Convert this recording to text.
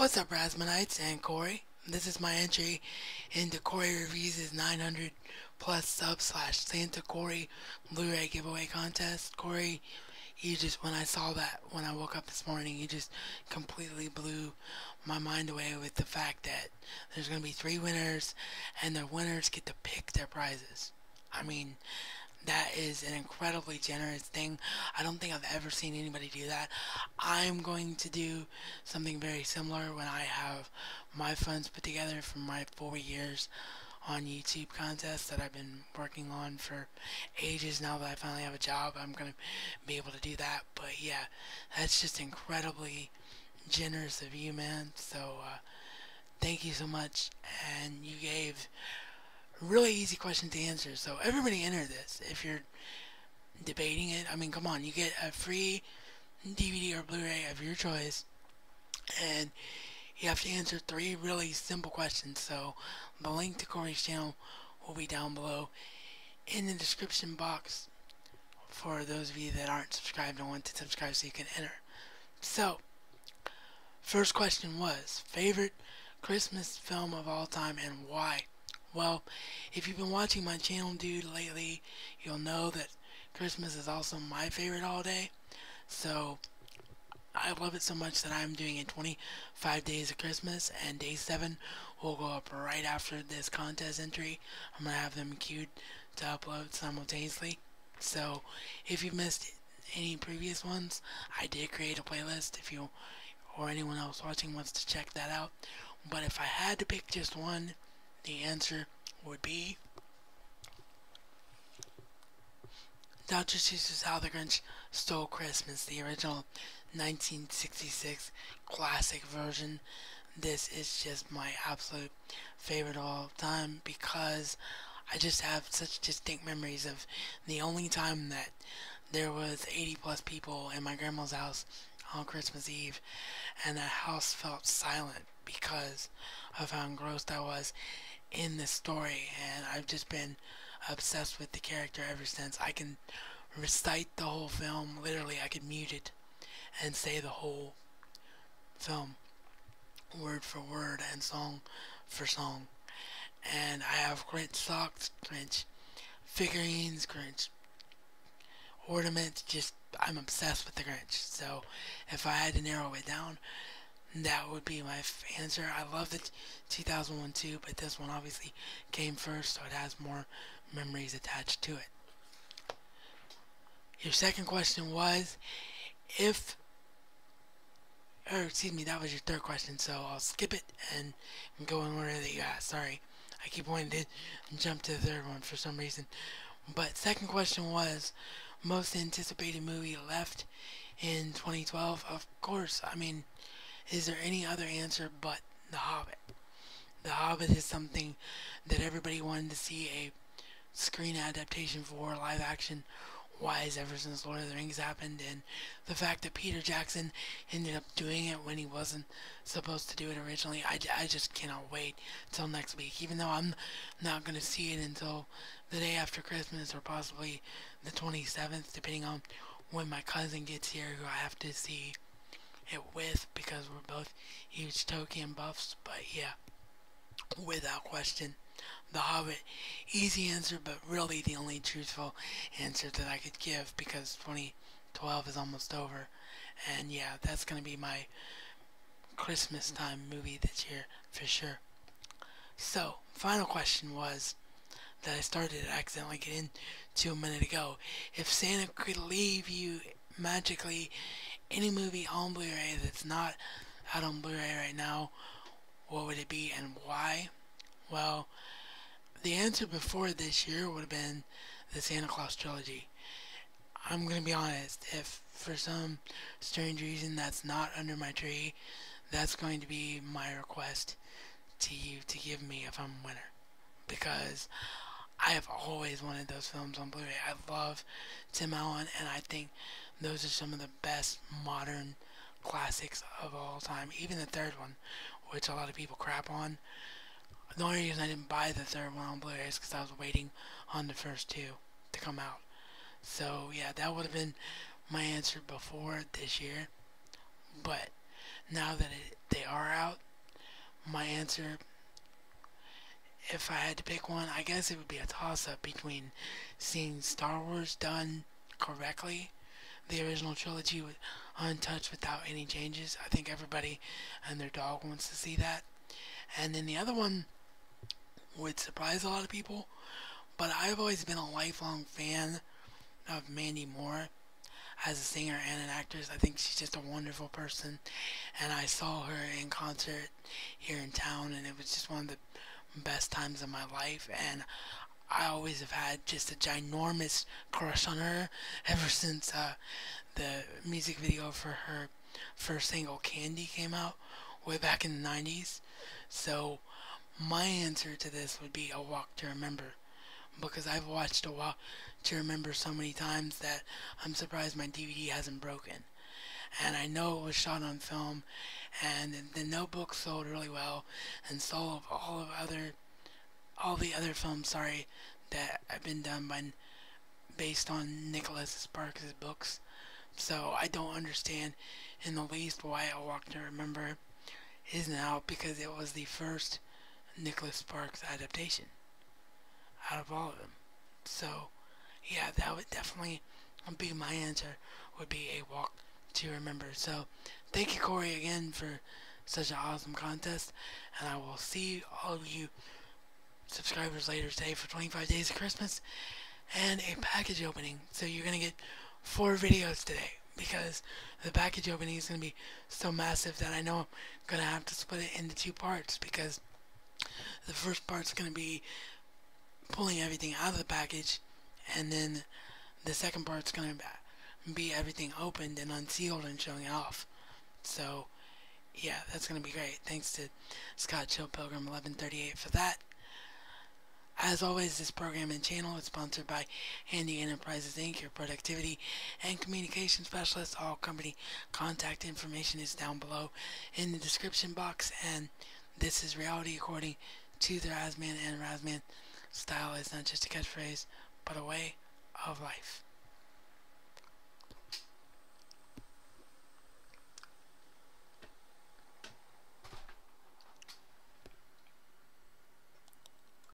What's up, Rasmanites and Corey? This is my entry into Corey Reviews' 900 plus sub slash Santa Corey Blu-ray giveaway contest. Corey, when I saw that when I woke up this morning, you just completely blew my mind away with the fact that there's going to be 3 winners and the winners get to pick their prizes. I mean, that is an incredibly generous thing. I don't think I've ever seen anybody do that. I'm going to do something very similar when I have my funds put together from my 4 years on YouTube contests that I've been working on for ages. Now that I finally have a job, I'm going to be able to do that. But yeah, that's just incredibly generous of you, man. So thank you so much. And you gave really easy question to answer. So everybody enter this. If you're debating it, I mean, come on, you get a free DVD or Blu-ray of your choice, and you have to answer 3 really simple questions. So the link to Corey's channel will be down below in the description box for those of you that aren't subscribed and want to subscribe so you can enter. So, first question was, favorite Christmas film of all time and why? Well, if you've been watching my channel, dude, lately, you'll know that Christmas is also my favorite holiday. So, I love it so much that I'm doing it 25 days of Christmas, and day 7 will go up right after this contest entry. I'm going to have them queued to upload simultaneously. So, if you missed any previous ones, I did create a playlist if you or anyone else watching wants to check that out. But if I had to pick just one, the answer would be Dr. Seuss's How the Grinch Stole Christmas, the original 1966 classic version. This is just my absolute favorite of all time because I just have such distinct memories of the only time that there was 80 plus people in my grandma's house on Christmas Eve, and that house felt silent because of how engrossed I was in this story, and I've just been obsessed with the character ever since. I can recite the whole film, literally I could mute it and say the whole film word for word and song for song. And I have Grinch socks, Grinch figurines, Grinch ornaments, just I'm obsessed with the Grinch. So if I had to narrow it down, that would be my answer. I love the 2001 too, but this one obviously came first, so it has more memories attached to it. Your second question was that was your third question, so I'll skip it and go in order that you asked. Sorry, I keep wanting to jump to the third one for some reason. But second question was most anticipated movie left in 2012. Of course, I mean, is there any other answer but The Hobbit? The Hobbit is something that everybody wanted to see a screen adaptation for, live action wise, ever since Lord of the Rings happened, and the fact that Peter Jackson ended up doing it when he wasn't supposed to do it originally, I just cannot wait till next week, even though I'm not going to see it until the day after Christmas or possibly the 27th, depending on when my cousin gets here, who I have to see it with because we're both huge Tolkien buffs. But yeah, without question, The Hobbit. Easy answer, but really the only truthful answer that I could give because 2012 is almost over. And yeah, that's going to be my Christmas time movie this year for sure. So, final question was that I started to accidentally get into a minute ago. If Santa could leave you magically any movie on Blu-ray that's not out on Blu-ray right now, what would it be and why? Well, the answer before this year would have been the Santa Claus trilogy. I'm going to be honest, if for some strange reason that's not under my tree, that's going to be my request to you to give me if I'm a winner. Because I have always wanted those films on Blu-ray. I love Tim Allen, and I think those are some of the best modern classics of all time. Even the third one, which a lot of people crap on. The only reason I didn't buy the third one on Blu-ray is because I was waiting on the first 2 to come out. So yeah, that would have been my answer before this year. But now that they are out, my answer, if I had to pick one, I guess it would be a toss-up between seeing Star Wars done correctly, the original trilogy with untouched without any changes. I think everybody and their dog wants to see that. And then the other one would surprise a lot of people, but I've always been a lifelong fan of Mandy Moore as a singer and an actress. I think she's just a wonderful person, and I saw her in concert here in town, and it was just one of the best times of my life. And I always have had just a ginormous crush on her ever since the music video for her first single Candy came out way back in the 90s. So my answer to this would be A Walk to Remember, because I've watched A Walk to Remember so many times that I'm surprised my DVD hasn't broken. And I know it was shot on film, and The Notebook sold really well, and so of all the other films, that have been done by based on Nicholas Sparks' books. So I don't understand in the least why A Walk to Remember isn't out, because it was the first Nicholas Sparks adaptation out of all of them. So yeah, that would definitely be my answer, would be A Walk to Remember. So thank you, Corey, again for such an awesome contest, and I will see all of you subscribers later today for 25 days of Christmas and a package opening. So you're going to get 4 videos today, because the package opening is going to be so massive that I know I'm going to have to split it into 2 parts, because the first part's going to be pulling everything out of the package, and then the second part's going to be everything opened and unsealed and showing it off. So yeah, that's going to be great. Thanks to Scott Chill Pilgrim 1138 for that. As always, this program and channel is sponsored by Handi Enterprises Inc, your productivity and communication specialist. All company contact information is down below in the description box, and this is reality according to the Razman, and Razman style is not just a catchphrase, but a way of life.